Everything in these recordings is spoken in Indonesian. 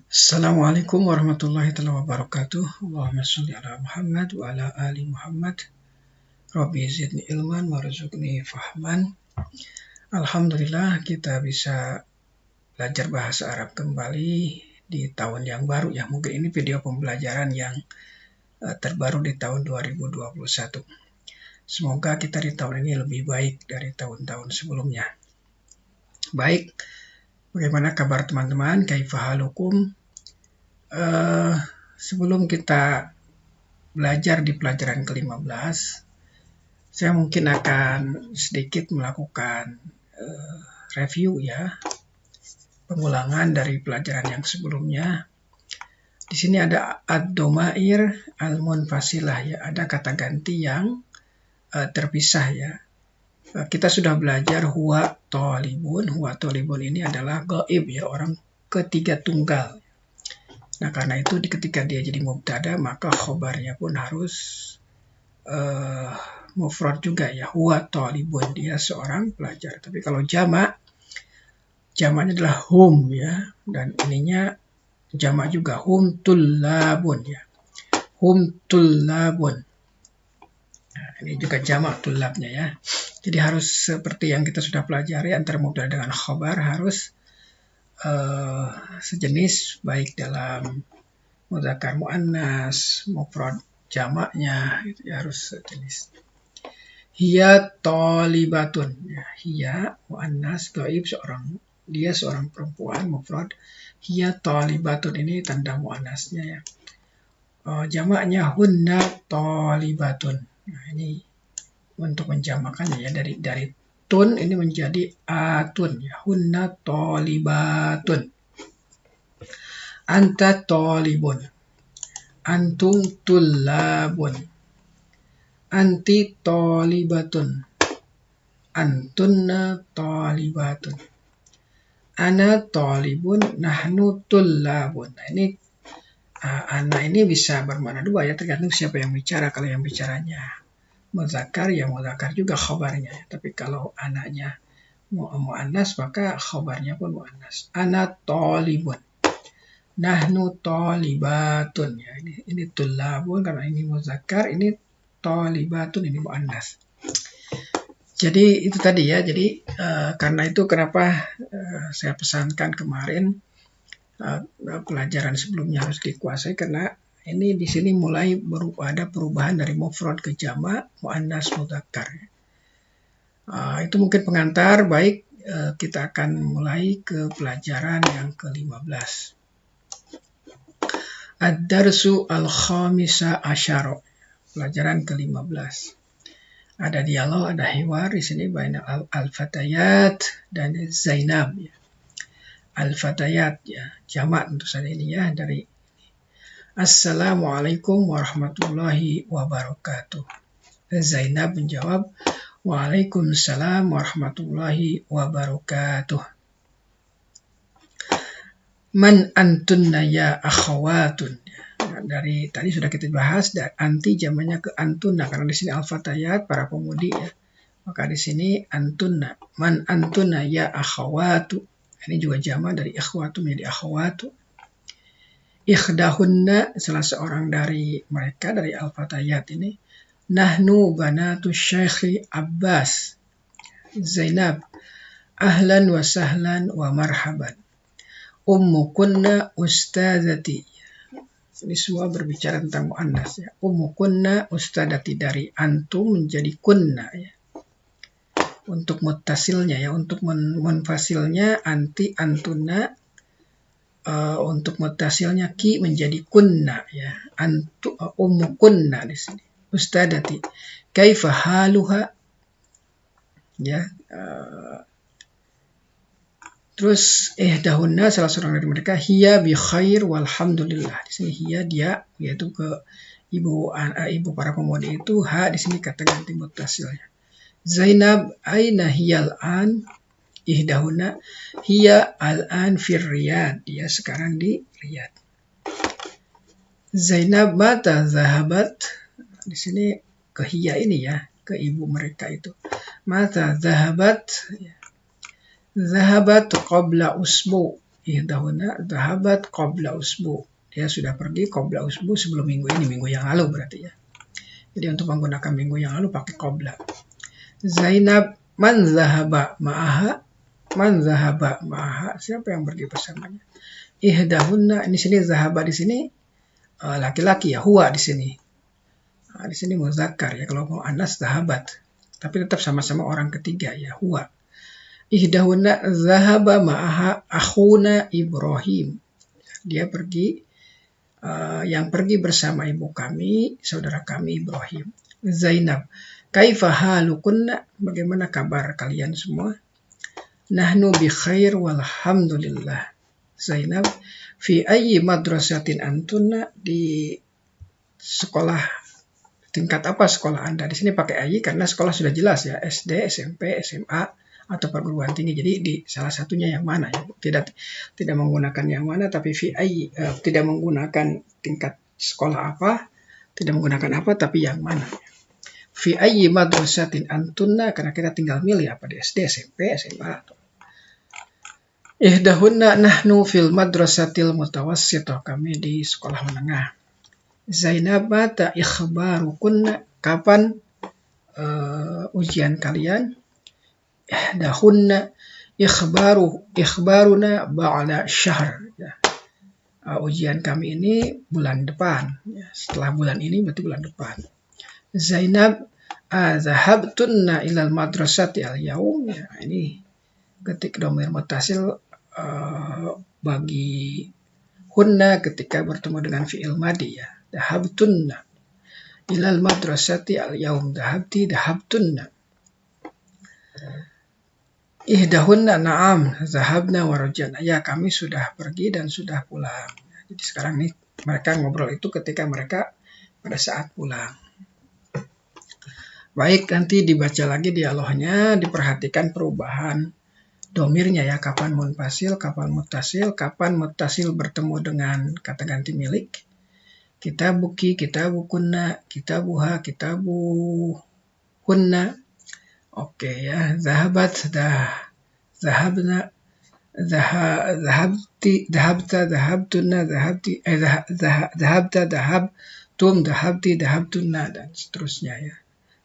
Assalamualaikum warahmatullahi wabarakatuh. Allahumma sholli ala Muhammad wa ala ali Muhammad. Rabbi zidni ilman warzuqni fahman. Alhamdulillah kita bisa belajar bahasa Arab kembali di tahun yang baru ya. Mungkin ini video pembelajaran yang terbaru di tahun 2021. Semoga kita di tahun ini lebih baik dari tahun-tahun sebelumnya. Baik, bagaimana kabar teman-teman? Kaifa halukum? Sebelum kita belajar di pelajaran ke-15, saya mungkin akan sedikit melakukan review ya, pengulangan dari pelajaran yang sebelumnya. Di sini ada ad-domair al-munfasilah ya, ada kata ganti yang terpisah ya. Kita sudah belajar huwa thalibun. Huwa thalibun ini adalah gaib ya, orang ketiga tunggal. Nah, karena itu ketika dia jadi mubtada, maka khobarnya pun harus mufrad juga ya. Huwa thalibun, dia seorang pelajar. Tapi kalau jamaknya adalah hum ya. Dan ininya jamak juga, hum tullabun ya. Hum tullabun. Nah, ini juga jamak tullabnya ya. Jadi harus seperti yang kita sudah pelajari, antara mubtada dengan khobar harus sejenis, baik dalam mudzakkar muannas, mufrad jamaknya itu ya, harus sejenis. Hiya thalibatun ya, hiya muannas gaib, dia seorang perempuan, mufrad. Hiya thalibatun, ini tanda muannasnya ya. Jamaknya hunna thalibatun. Nah, ini untuk menjamakannya ya, dari tun ini menjadi atun ya. Hunna thalibatun. Anta thalibun. Antum tullabun. Anti thalibatun. Antunna thalibatun. Ana thalibun. Nahnu tullabun. Nah, ini ana ini bisa bermakna dua ya, tergantung siapa yang bicara. Kalau yang bicaranya mudzakkar ya mudzakkar juga khabarnya. Tapi kalau anaknya muannas maka khabarnya pun muannas. Ana thalibun. Nahnu thalibatun ya. Ini tullabun karena ini mudzakkar, ini thalibatun ini muannas. Jadi itu tadi ya. Jadi karena itu kenapa saya pesankan kemarin pelajaran sebelumnya harus dikuasai, karena ini di sini mulai ada perubahan dari mufrad ke jamak, muannas, mudzakkar. Itu mungkin pengantar. Baik, kita akan mulai ke pelajaran yang ke-15. Ad-darsu al-khamisa asyara. Pelajaran ke-15. Ada dialog, ada hiwar di sini baina al-fatayat dan Zainab ya. Al-fatayat ya, jamak tentu saja ini ya, dari Assalamualaikum warahmatullahi wabarakatuh. Zainab menjawab, Waalaikumsalam warahmatullahi wabarakatuh. Man antunna ya akhawatun. Dari tadi sudah kita bahas, dan anti jamannya ke antunna, karena di sini al-fatayat para pemudi ya. Maka di sini antunna. Man antunna ya akhawatu. Ini juga jamak dari ikhwatu menjadi akhawatu. Ikhdahunna, salah seorang dari mereka dari al-fatayat ini. Nahnu banatu Syekhi Abbas. Zainab, ahlan wa sahlan wa marhaban. Ummukunna ustadzati. Ini semua berbicara tentang muannas ya. Ummukunna ustadzati, dari antum menjadi kunna ya. Untuk muttasilnya ya, untuk munfasilnya anti antunna, untuk muttasilnya ki menjadi kunna ya. Ummukunna di sini. Ustadzati. Kaifa haluha ya. Terus ihdahunna, salah seorang dari mereka, hiya bi khair walhamdulillah. Di sini hiya dia, yaitu ke ibu para pemudi itu, ha di sini kata ganti muttasilnya. Zainab, aina hiyal an? Ihdahunna, hiya al-an fir Riyadh. Dia sekarang di Riyadh. Zainab, mata zahabat? Di sini ke hiya ini ya, ke ibu mereka itu. Mata zahabat? Zahabat qabla usbu. ihdahunna dhahabat qabla usbu. Dia sudah pergi qabla usbu sebelum minggu ini, minggu yang lalu berarti ya. Jadi untuk menggunakan minggu yang lalu pakai qabla. Zainab man zahaba ma'aha. Man zahaba ma'aha. Siapa yang pergi bersamanya? Ihdahunna, ini sini zahaba di sini laki-laki ya, huwa di sini. Di sini muzakkar ya, kalau mau anas zahabat. Tapi tetap sama-sama orang ketiga ya, huwa. Ihdahunna zahaba ma'aha akhuna Ibrahim. Dia pergi, yang pergi bersama ibu kami, saudara kami Ibrahim. Zainab, kaifa halukunna, bagaimana kabar kalian semua? Nahnu bi khair walhamdulillah. Zainab, fi ayyi madrasatin antunna, di sekolah tingkat apa sekolah Anda? Di sini pakai ayyi karena sekolah sudah jelas ya, SD, SMP, SMA atau perguruan tinggi. Jadi di salah satunya yang mana ya? Tidak menggunakan yang mana, tapi fi ayyi, tidak menggunakan tingkat sekolah apa, tidak menggunakan apa, tapi yang mana. Fi ayyi madrasatin antunna, karena kita tinggal milih apa di SD, SMP, SMA atau ihdahunna nahnu fil madrasatil mutawassithah, kami di sekolah menengah. Zainab mata ikhbarukunna, kapan ujian kalian? Ihdahunna ikhbaruna ba'da syahr. Ya. Ujian kami ini bulan depan. Ya. Setelah bulan ini berarti bulan depan. Zainab zahabtunna ilal madrasati al-yaum. Ya, ini ketik dhamir muttasil bagi hunna ketika bertemu dengan fi'il madi ya. Dahabtunna ilal madrasati al-yaum. Dahabtunna. Ihdahunna na'am zahabna warajana. Ya, kami sudah pergi dan sudah pulang. Jadi sekarang nih mereka ngobrol itu ketika mereka pada saat pulang. Baik, nanti dibaca lagi dialognya, diperhatikan perubahan domirnya ya, kapan munfasil, kapan muttasil, kapan muttasil bertemu dengan kata ganti milik. Kitabuki, kitabukunna, kitabuha, kitabuhunna. Oke ya, zahabat, zahabna, zahabti, zahabta, zahabtunna, zahabti, zahabta, zahabtum, zahabti, zahabtunna, dan seterusnya ya.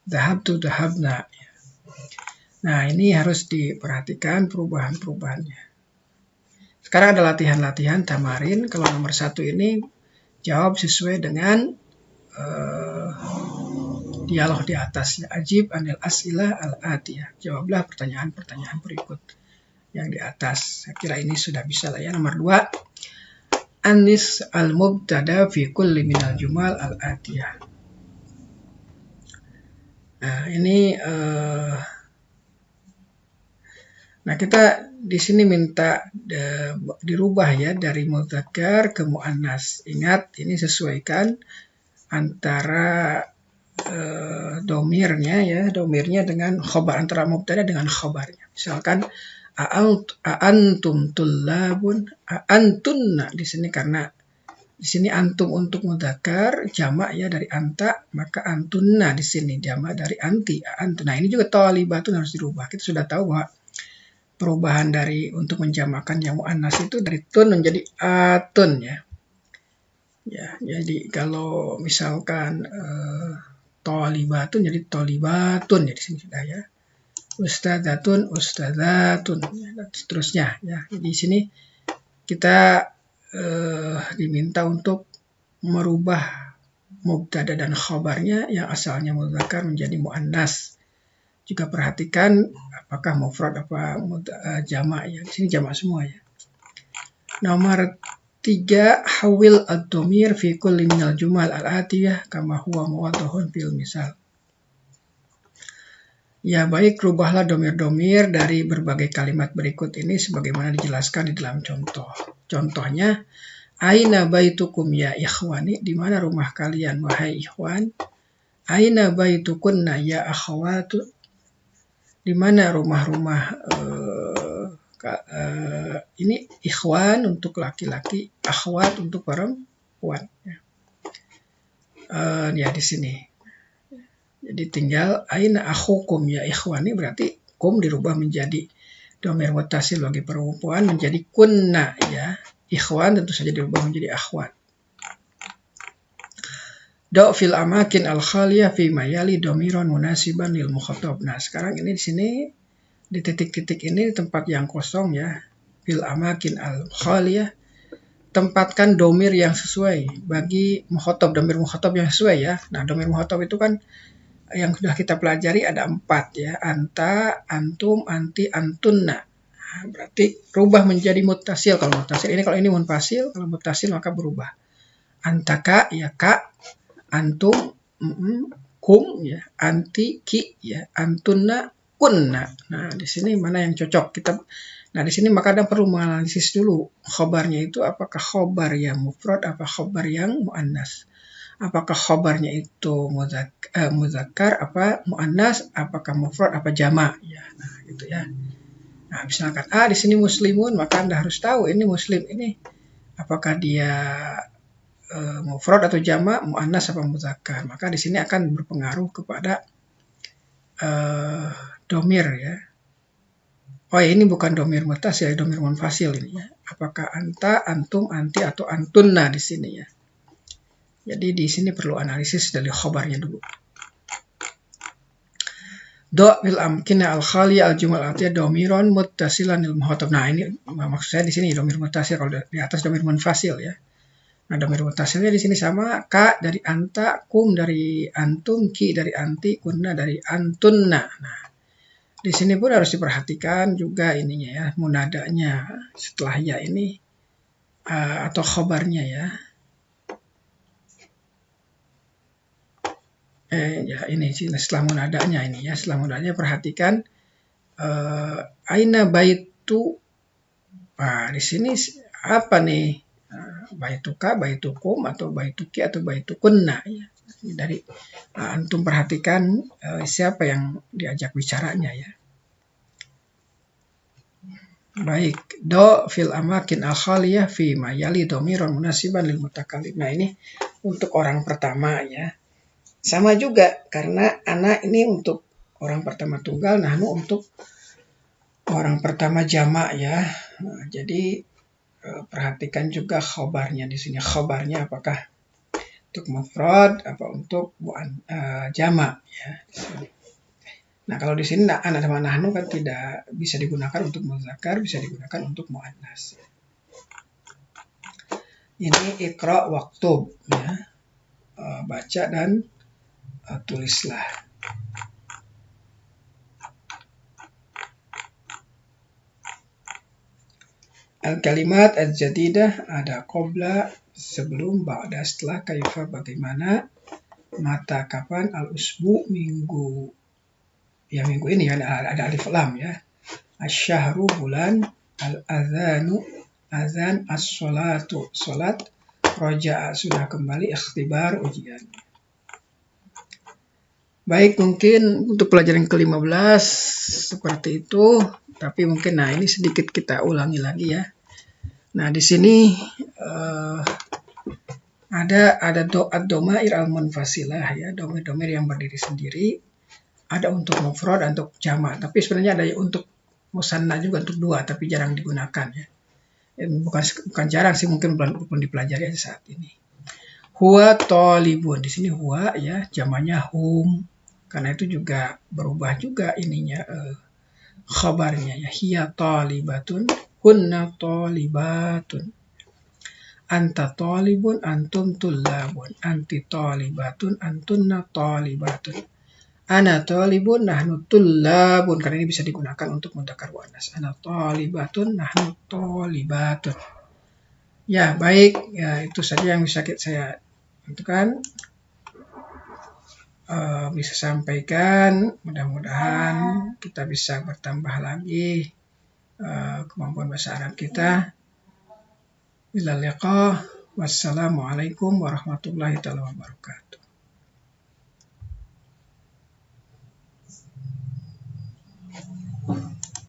Zahabtu, zahabna. Nah, ini harus diperhatikan perubahan-perubahannya. Sekarang ada latihan-latihan tamarin. Kalau nomor 1 ini jawab sesuai dengan dialog di atasnya. Ajib anil as'ilah al-atiyah. Jawablah pertanyaan-pertanyaan berikut yang di atas. Saya kira ini sudah bisa lah ya. Nomor 2. Anis al-mubtada fi kulli minal jumal al-atiyah. Nah, ini nah, kita di sini minta dirubah ya dari mudzakkar ke muannas. Ingat, ini sesuaikan antara domirnya ya, domirnya dengan khobar, antara mubtada dengan khobarnya. Misalkan antum tullabun, antunna di sini, karena di sini antum untuk mudzakkar jamak ya dari anta, maka antunna di sini jamak dari anti, antun. Nah, ini juga thalibatun harus dirubah. Kita sudah tahu bahwa perubahan dari untuk menjamakan yang muannas itu dari tun menjadi atun ya. Ya, jadi kalau misalkan thalibatun jadi thalibatun ya di sini sudah ya. Ustadzatun, ustadzatun, ya, dan seterusnya ya. Jadi di sini kita diminta untuk merubah mubtada dan khabarnya yang asalnya mudzakkar menjadi muannas. Juga perhatikan apakah mufrad apa jamak ya. Di sini jamak semua ya. Nomor 3, hawil ad-dhamir fi kulli minal jumal al-atiyah kama huwa muwaddahun fil misal. Ya, baik, rubahlah domir-domir dari berbagai kalimat berikut ini sebagaimana dijelaskan di dalam contoh. Contohnya, aina baitukum ya ikhwani, di mana rumah kalian wahai ikhwan? Aina baitukunna ya akhawatu, di mana rumah-rumah ini ikhwan untuk laki-laki, akhwat untuk perempuan. Ya di sini. Jadi tinggal aina akhukum ya ikhwani, berarti kum dirubah menjadi domir muttasil bagi perempuan menjadi kunna ya. Ikhwan tentu saja dirubah menjadi akhwat. Do fil amakin al khaliyah fi mayali domiron munasiban lil mukhatab. Nah, sekarang ini di sini di titik-titik ini di tempat yang kosong ya. Fil amakin al khaliyah, tempatkan domir yang sesuai bagi mukhatab, domir mukhatab yang sesuai ya. Nah, domir mukhatab itu kan yang sudah kita pelajari ada 4 ya. Anta, antum, anti, antunna. Nah, berarti rubah menjadi muttasil kalau muttasil. Ini kalau ini munfasil, kalau muttasil maka berubah. Antaka ya kak, antum, kum ya, anti, ki ya, antunna, kunna. Nah, di sini mana yang cocok? Nah, di sini maka Anda perlu menganalisis dulu khobarnya itu apakah khobar yang mufrad, apa khobar yang muannas. Apakah khobarnya itu muzakkar, apa muannas, apakah mufrad, apa jamak ya. Nah, gitu ya. Nah, misalkan di sini muslimun, maka Anda harus tahu ini muslim ini apakah dia mufrad atau jamak, muannas apa muzakkar. Maka di sini akan berpengaruh kepada domir ya. Oh ya, ini bukan domir muttasil ya, domir munfasil ini ya. Apakah anta, antum, anti atau antunna di sini ya. Jadi di sini perlu analisis dari khobarnya dulu. Do fil amkina al khali al jumal atiyah domiron muttasilan lil mukhatab. Nah, ini maksud saya di sini domir muttasil, kalau di atas domir munfasil ya. Nah, domir muttasilnya di sini sama, ka dari anta, kum dari antum, ki dari anti, kunna dari antunna. Nah, di sini pun harus diperhatikan juga ininya ya, munadanya setelah ya ini atau khobarnya ya. Ya ini setelah munadanya ini ya, setelah munadanya perhatikan aina baitu. Nah, di sini apa nih? Baituka, baitukum atau baituki atau baitukunna ya. Dari antum perhatikan siapa yang diajak bicaranya ya. Baik, do fil amakin al khaliyah fi ma yali domiron munasiban lil mutakallim. Nah, ini untuk orang pertama ya. Sama juga karena anak ini untuk orang pertama tunggal, nahnu untuk orang pertama jamak ya. Nah, jadi perhatikan juga khobarnya di sini. Khobarnya apakah untuk mufrad apa untuk jamak ya. Nah, kalau di sini anak sama nahnu kan tidak bisa digunakan untuk muzakkar, bisa digunakan untuk muannas. Ini iqra waktub ya. Baca dan tulislah. Al-kalimat al-jadidah ada qabla, sebelum, ba'da, setelah, kaifa, bagaimana, mata, kapan, al-usbu, minggu. Ya, minggu ini kan ada alif lam ya. Asyahru, bulan, al-adhanu, azan, as-sholatu, salat, roja'a, sudah kembali, ikhtibar, ujian. Baik, mungkin untuk pelajaran ke-15 seperti itu, tapi mungkin ini sedikit kita ulangi lagi ya. Nah, di sini ada domair al-munfasilah ya, domir-domir yang berdiri sendiri. Ada untuk mufrad, untuk jamak, tapi sebenarnya ada untuk musanna juga, untuk dua, tapi jarang digunakan ya. Bukan jarang sih, mungkin belum dipelajari saat ini. Huwa talibun, di sini huwa ya, jamaknya hum. Karena itu juga berubah juga ininya khabarnya ya. Hiya talibatun, hunna talibatun. Anta talibun, antum tullabun. Anti talibatun, antunna talibatun. Ana talibun, nahnu tullabun. Karena ini bisa digunakan untuk mudzakkar muannas. Ana talibatun, nahnu talibatun. Ya, baik. Ya, itu saja yang bisa saya tentukan. Bisa sampaikan, mudah-mudahan kita bisa bertambah lagi kemampuan bahasa Arab kita. Ila liqa, wassalamualaikum warahmatullahi wabarakatuh.